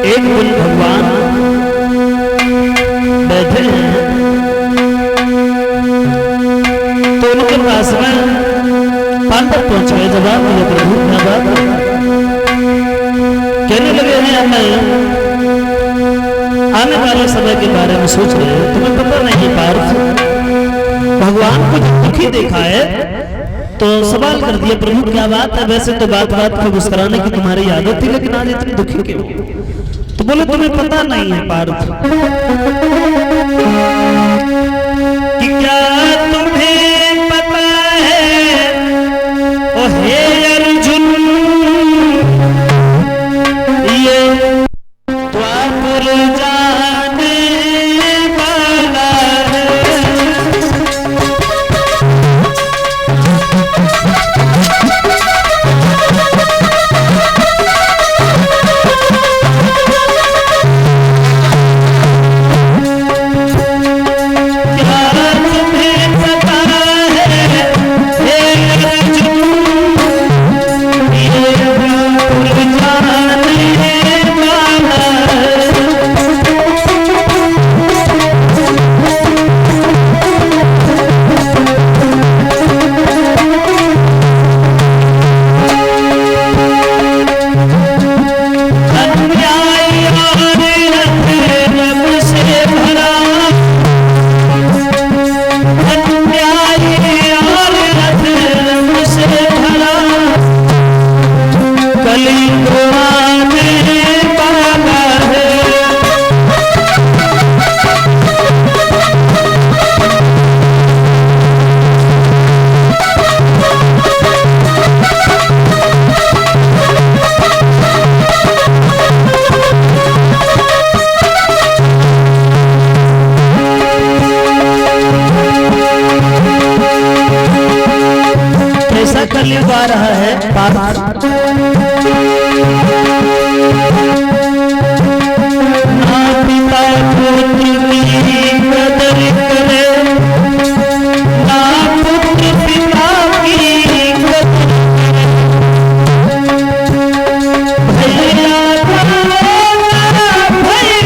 एक दिन भगवान बैठे हैं तो उनके पास में पांडव पहुंच गए। जवाब दिया प्रभु क्या बात है? कहने लगे हैं हमें आने वाले समय के बारे में सोच रहे हैं, तुम्हें पता नहीं पार्थ भगवान को जब दुखी देखा है तो सवाल कर दिया प्रभु क्या बात है? वैसे तो बात बात पर मुस्कुराने की तुम्हारी आदत थी, लेकिन आज इतनी दुखी क्यों? तो बोले तुम्हें पता नहीं है पार्थ कि क्या तुम्हें पता है ओ हे अर्जुन ये द्वापर जाने वाला है। कलयुग आ रहा है पार्थ ना पिता पुत्र की कदर करे ना पुत्र पिता की कदर भैया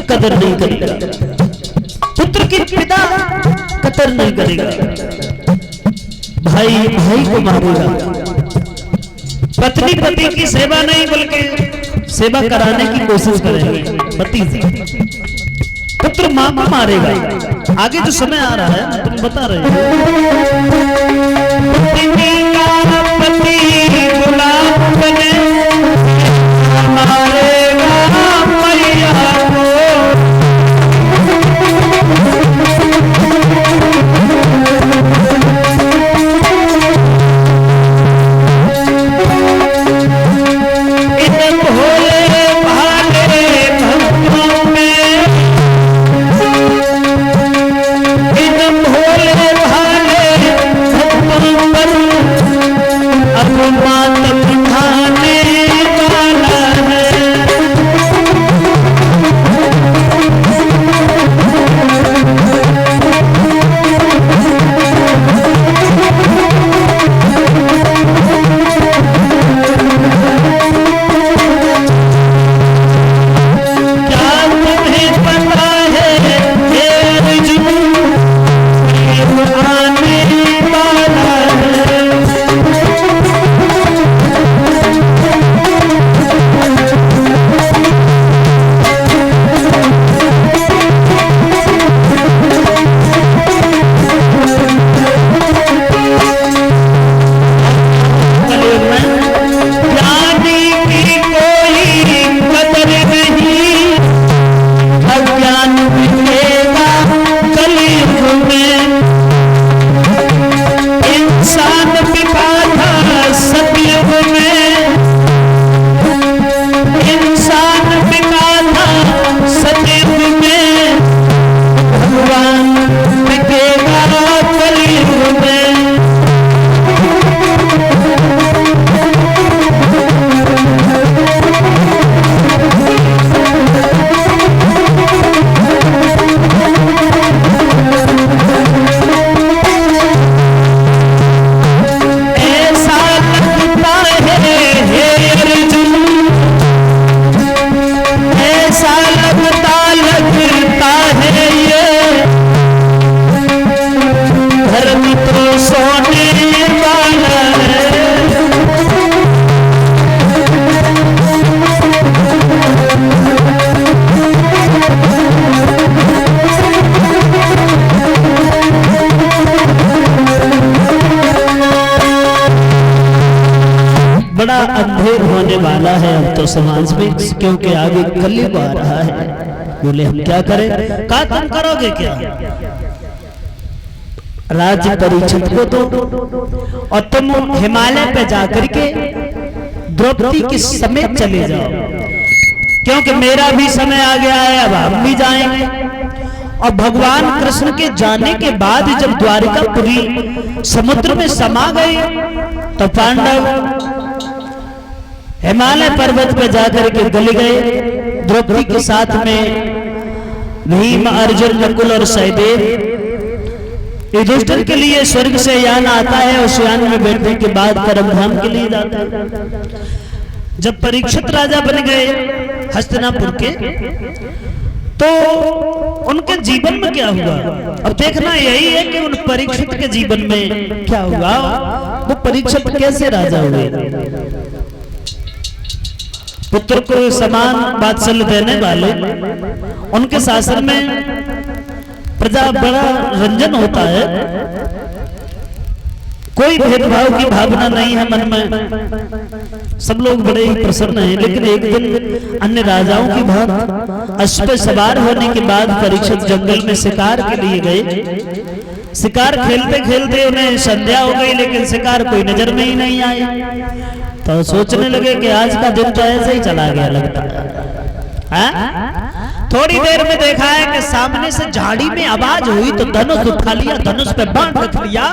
कदर नहीं करेगा, पुत्र की पिता कदर नहीं करेगा, भाई भाई को मारेगा, पत्नी पति की सेवा नहीं बल्कि सेवा कराने की कोशिश करेगी पति से, पुत्र मां को मारेगा। आगे जो समय आ रहा है तुम बता रहे हो पति गुलाम बने मारेगा मैया को। भोले भाले बड़ा अंधेर होने वाला है अब तो समाज में, क्योंकि आगे कलयुग आ रहा है। बोले हम क्या करें? कहा तुम करोगे क्या? राज्य परीक्षित को दो और तुम हिमालय पे जाकर के द्रौपदी के समेत चले जाओ, क्योंकि मेरा भी समय आ गया है, अब हम भी जाएंगे। और भगवान कृष्ण के जाने के बाद जब द्वारिकापुरी समुद्र में समा गए तो पांडव हिमालय पर्वत पर जाकर के गले गए। द्रौपदी के साथ में भीम, अर्जुन, नकुल और सहदेव। युधिष्ठिर के लिए स्वर्ग से यान आता है, उस यान में बैठने के बाद परमधाम के लिए जाता है। जब परीक्षित राजा बन गए हस्तिनापुर के, तो उनके जीवन में क्या हुआ अब देखना यही है कि उन परीक्षित के जीवन में क्या हुआ। वो परीक्षित कैसे राजा हुए? पुत्र को समान वात्सल्य देने वाले, उनके शासन में प्रजा बड़ा रंजन होता है, कोई भेदभाव की भावना नहीं है मन में, सब लोग बड़े ही प्रसन्न हैं। लेकिन एक दिन अन्य राजाओं की भांति अश्व पर सवार होने के बाद परीक्षित जंगल में शिकार के लिए गए। शिकार खेलते खेलते उन्हें संध्या हो गई, लेकिन शिकार कोई नजर में ही नहीं आया। तो सोचने लगे कि आज का दिन तो ऐसे ही चला गया लगता है। थोड़ी देर में देखा है कि सामने से झाड़ी में आवाज हुई तो धनुष उठा लिया, धनुष पे बाण रख लिया,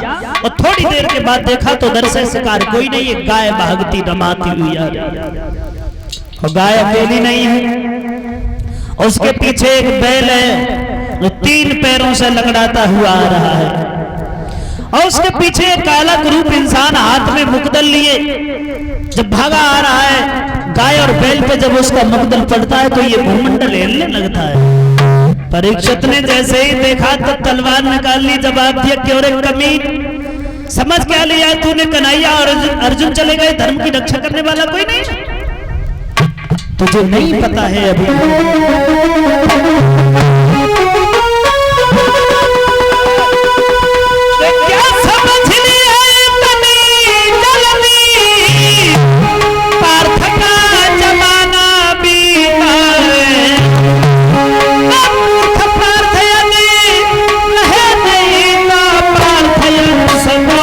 और थोड़ी देर के बाद देखा तो दर से शिकार कोई नहीं, एक गाय भागती रमाती हुई आ रही है। और गाय अकेली नहीं है, उसके पीछे एक बैल है जो 3 पैरों से लंगड़ाता हुआ आ रहा है, और उसके पीछे एक काला कुरूप इंसान हाथ में मुकदल लिए जब भागा आ रहा है। गाय और बैल पे जब उसका मुकदल पड़ता है तो ये भूमंडल हिलने लगता है। परीक्षित ने जैसे ही देखा तो तलवार निकाल ली, जवाब दिया कि अरे कमीन, समझ क्या लिया तूने? कन्हैया और अर्जुन चले गए, धर्म की रक्षा करने वाला कोई नहीं? तुझे नहीं पता है अभी। क्या समझ लिया पार्थ का जमाना बीता है, मूर्ख पार्थ नहीं ना पार्थ समो।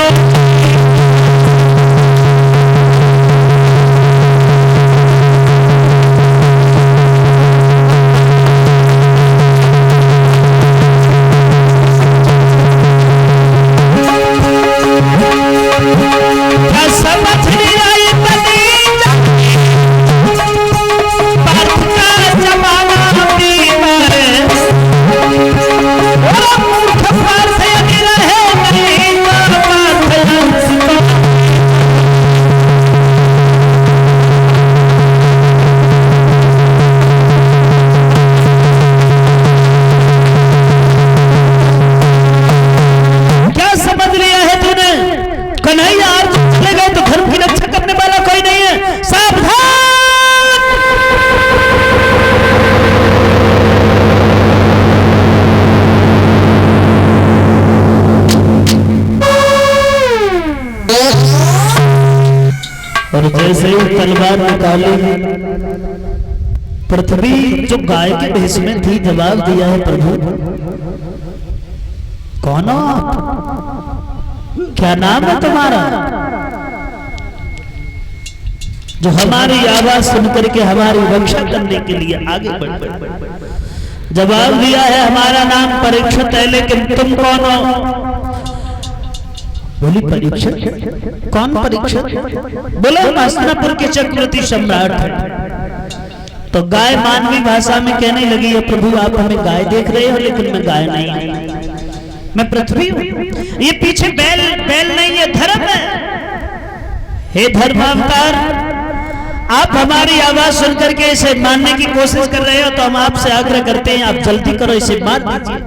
और जैसे ही तलवार निकाली, पृथ्वी जो गाय के भेष में थी जवाब दिया है, प्रभु कौन हो आप? क्या नाम है तुम्हारा? जो हमारी आवाज सुनकर के हमारी रक्षा करने के लिए आगे बढ़। जवाब दिया है हमारा नाम परीक्षित है, लेकिन तुम कौन हो? बोली परीक्षित? कौन परीक्षित? बोले हम हस्तिनापुर के चक्रवर्ती सम्राट हैं। तो गाय मानवी भाषा में कहने लगी है, प्रभु आप हमें गाय देख रहे हो, लेकिन मैं गाय नहीं, मैं पृथ्वी हूं। ये पीछे बैल नहीं, ये धर्म है। हे धर्मावतार, आप हमारी आवाज सुनकर के इसे मानने की कोशिश कर रहे हो, तो हम आपसे आग्रह करते हैं आप जल्दी करो, इसे मार दीजिए।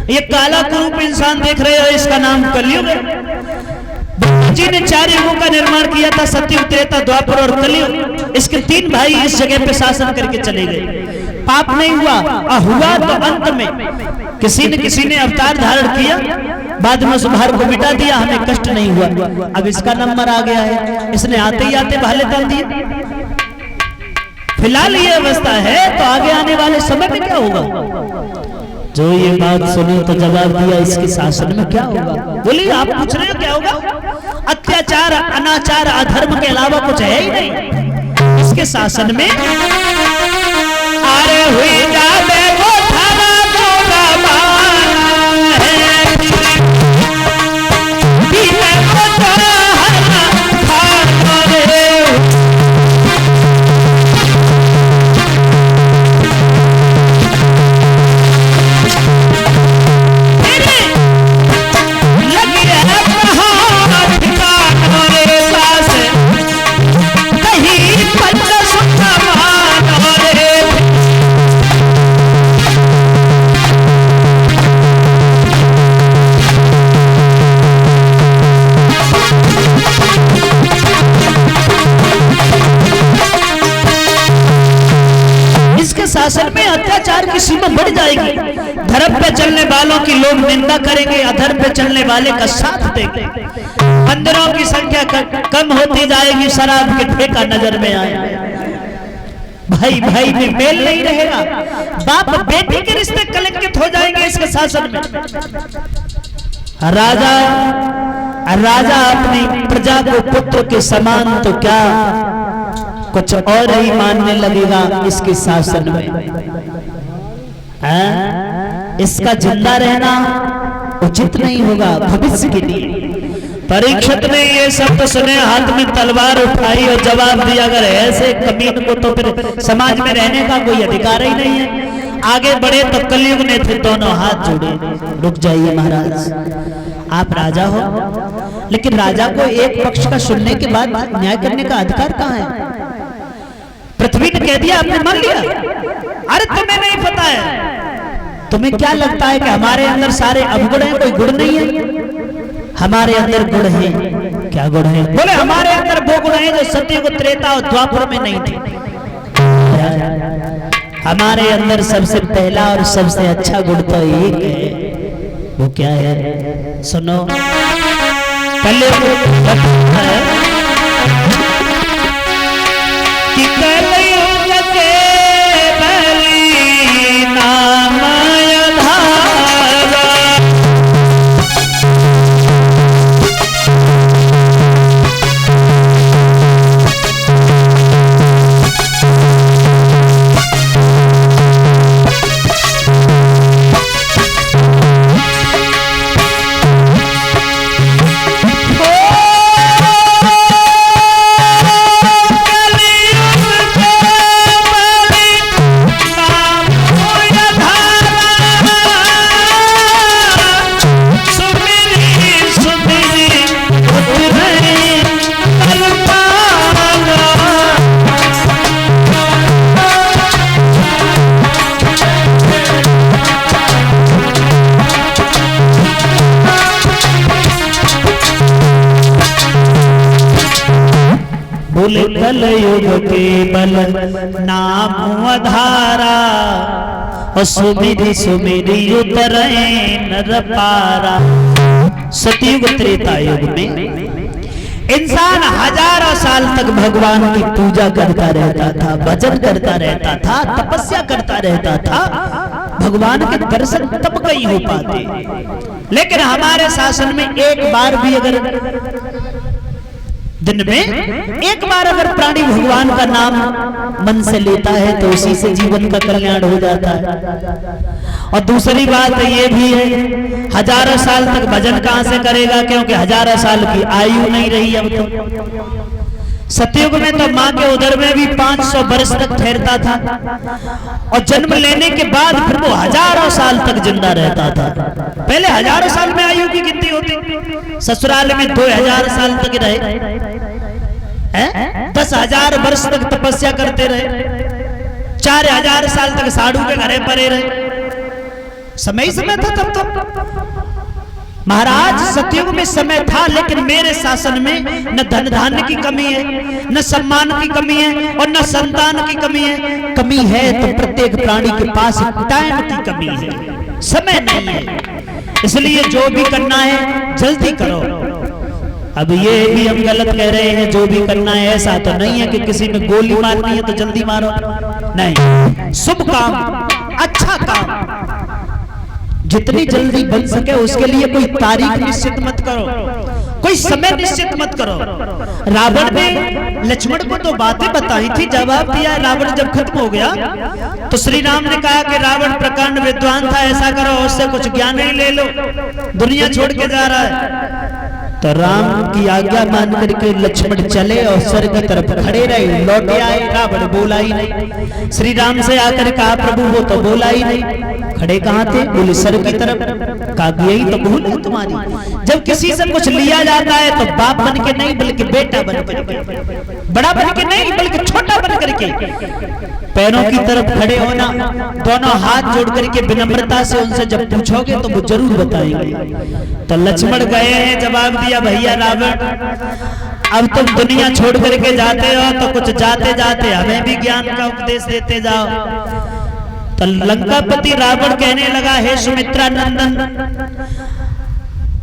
ये काला कुरूप इंसान देख रहे हो, इसका नाम कलयुग है। जी ने 4 युगों का निर्माण किया था, सतयुग, त्रेता, द्वापर और कलयुग। इसके 3 भाई इस जगह पे शासन करके चले गए। पाप नहीं हुआ, हुआ तो अंत में किसी ने अवतार धारण किया। बाद में उस भार को मिटा दिया, हमें कष्ट नहीं हुआ। अब इसका नंबर आ गया है, इसने आते ही आते भाले डाल दिए। फिलहाल ये अवस्था है, तो आगे आने वाले समय में क्या होगा? जो ये बात सुनी तो जवाब दिया, इसके शासन में क्या होगा? बोलिए, आप पूछ रहे हो क्या होगा? अत्याचार, अनाचार, अधर्म के अलावा कुछ है ही नहीं इसके शासन में। अरे हुई जावे वो थारा मोरा बाना है, दीने को चाहना खाना रे। शासन में अत्याचार की सीमा बढ़ जाएगी, धर्म पे चलने वालों की लोग निंदा करेंगे, अधर्म पे चलने वाले का साथ देंगे, मंदिरों की संख्या कम होती जाएगी, शराब के ठेका नजर में आएगा, भाई भाई में मेल नहीं रहेगा, बाप बेटी के रिश्ते कलंकित हो जाएंगे इसके शासन में। राजा अपनी प्रजा को पुत्र के समान तो क्या कुछ और ही मानने लगेगा इसके शासन में। इसका जिंदा रहना उचित नहीं होगा भविष्य के लिए। परीक्षित ने ये शब्द सुने, हाथ में तलवार उठाई और जवाब दिया, अगर ऐसे कमीन को तो फिर समाज में रहने का कोई अधिकार ही नहीं है। आगे बढ़े तो कलयुग ने फिर दोनों हाथ जोड़े, रुक जाइए महाराज, आप राजा हो, लेकिन राजा को एक पक्ष का सुनने के बाद न्याय करने का अधिकार कहाँ है? पृथ्वी ने कह दिया, आपने मान लिया। अरे तुम्हें नहीं पता है, तुम्हें क्या लगता है कि हमारे अंदर सारे अवगुण हैं, कोई गुण नहीं है? हमारे अंदर गुण है। क्या गुण है? बोले हमारे अंदर वो गुण है जो सतयुग, त्रेता और द्वापर में नहीं थे। हमारे अंदर सबसे पहला और सबसे अच्छा गुण तो एक है, वो क्या है? सुनो, पहले कि कलयुग के बलि नाम आधारा, बोले कलयुग के बल नाम आधारा, और सुमिरी सुमिरी उतरे नर पारा। सतयुग त्रेता युग में इंसान हजारों साल तक भगवान की पूजा करता रहता था, भजन करता रहता था, तपस्या करता रहता था, भगवान के दर्शन तब कहीं हो पाते। लेकिन हमारे शासन में एक बार भी अगर दिन में एक बार अगर प्राणी भगवान का नाम मन से लेता है तो उसी से जीवन का कल्याण हो जाता है। और दूसरी बात ये भी है, हजारों साल तक भजन कहां से करेगा, क्योंकि हजारों साल की आयु नहीं रही अब तो। सतयुग में तो माँ के उदर में भी 500 वर्ष तक ठहरता था, और जन्म लेने के बाद फिर वो हजारों साल तक जिंदा रहता था। पहले हजारों साल में आयु की गिनती होती, ससुराल में 2000 साल तक रहे, 10,000 वर्ष तक तपस्या करते रहे, 4000 साल तक साधु के घरे पड़े रहे। समय समय था तब तो महाराज, सतयुग में समय था, लेकिन मेरे शासन में न धन धान्य की कमी है, न सम्मान की कमी है, और न संतान की कमी है। कमी है तो प्रत्येक प्राणी के पास टाइम की कमी है, समय नहीं है। इसलिए जो भी करना है जल्दी करो। अब ये भी हम गलत कह रहे हैं, जो भी करना है ऐसा तो नहीं है कि किसी में गोली मारनी है तो जल्दी मारो, नहीं। शुभ काम, अच्छा काम जितनी जल्दी बन सके उसके लिए कोई तारीख निश्चित मत करो, कोई समय निश्चित मत करो। रावण ने लक्ष्मण को तो बातें बताई थी, जवाब दिया। रावण जब खत्म हो गया तो श्री राम ने कहा कि रावण प्रकांड विद्वान था, ऐसा करो उससे कुछ ज्ञान ही ले लो, दुनिया छोड़ के जा रहा है। तो राम की आज्ञा मान करके लक्ष्मण चले और स्वर्ग की तरफ खड़े रहे, लौटे आए। रावण बोला ही नहीं। श्री राम से आकर कहा प्रभु वो तो बोला ही नहीं, खड़े कहाँ थे? बोले स्वर्ग की तरफ। कहा यही तो भूल है तुम्हारी, जब किसी से कुछ लिया जाता है तो बाप बन के नहीं बल्कि बेटा बन करके, बड़ा बन के नहीं बल्कि छोटा बन करके पैरों की तरफ खड़े होना, दोनों हाथ जोड़ करके विनम्रता से उनसे जब पूछोगे तो वो जरूर बताएंगे। तो लक्ष्मण गए हैं, जवाब दिया भैया रावण अब तुम दुनिया छोड़ करके जाते हो तो कुछ जाते जाते हमें भी ज्ञान का उपदेश देते जाओ। तो लंकापति रावण कहने लगा हे सुमित्रा नंदन,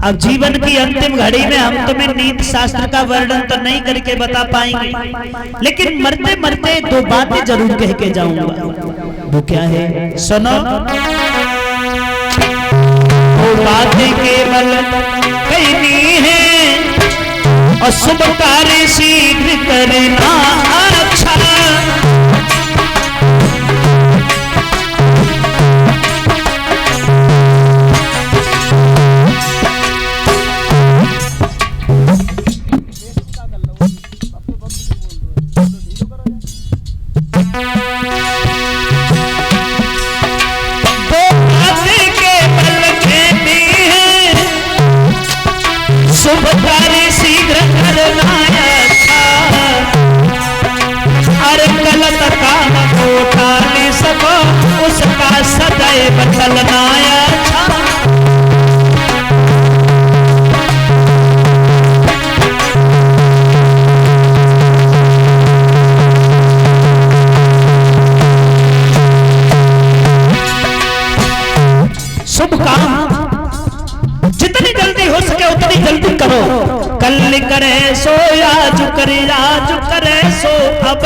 अब जीवन की अंतिम घड़ी में हम तुम्हें नीति शास्त्र का वर्णन तो नहीं करके बता पाएंगे, लेकिन मरते मरते दो बातें जरूर कह के जाऊंगा। वो क्या है? सुनो। वो बातें केवल कहनी है और शुभ कार्य शीघ्र करना अच्छा। शुभ कार्य शीघ्र करना अच्छा, अरे गलत काम को टाल सको उसका सदैव चलना अच्छा। शुभ काम जितनी जल्दी हो सके उतनी जल्दी करो। कल करे सो आज करे सो अब।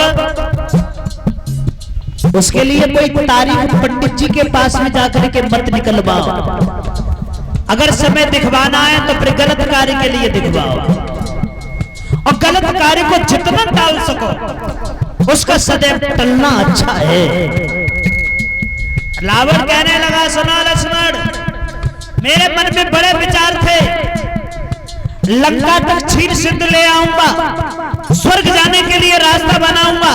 उसके लिए कोई तारीख पंडित जी के पास में जाकर के मत निकलवाओ। अगर समय दिखवाना है तो फिर गलत कार्य के लिए दिखवाओ, और गलत कार्य को जितना टाल सको उसका सदैव टलना अच्छा है। रावण कहने लगा सुना लक्ष्मण, मेरे मन में बड़े विचार थे, लंका तक क्षीर सिंधु ले आऊंगा, स्वर्ग जाने के लिए रास्ता बनाऊंगा।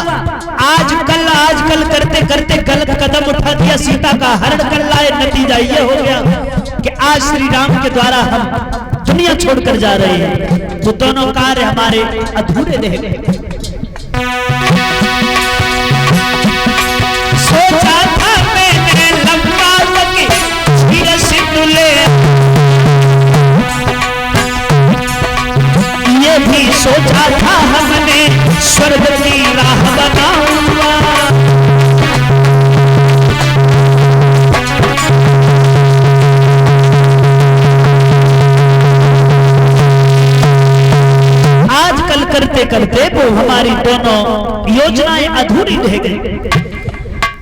आजकल करते करते गलत कदम उठा दिया, सीता का हरण कर लाए। नतीजा ये हो गया कि आज श्री राम के द्वारा हम दुनिया छोड़कर जा रहे हैं, तो दोनों कार्य हमारे अधूरे रह गए। सोचा था मैंने लंका तक क्षीर सिंधु ले, ये भी सोचा था हमने स्वर्ग की राह बनाऊंगा। आजकल करते करते वो हमारी दोनों योजनाएं अधूरी रह गई।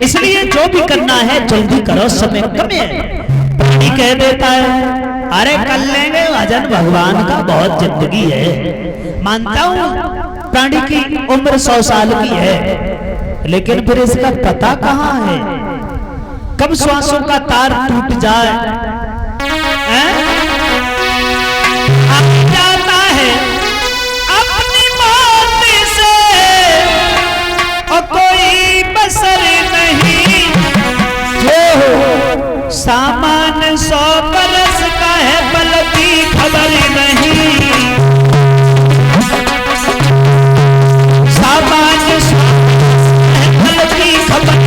इसलिए जो भी करना है जल्दी करो, समय कम है। प्राणी कह देता है अरे कर लेंगे, भजन भगवान का बहुत जिंदगी है। मानता हूं प्राणी की उम्र 100 साल की है, लेकिन फिर इसका पता कहां है कब श्वासों का तार टूट जाए। जाता है अपनी मौत से और कोई बसर नहीं, जो सामान 100 बरस का है बल की खबर नहीं। सामान 100 है बल की खबर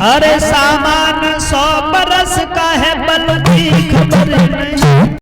अरे सामान 100 बरस का है, बल की खबर नहीं।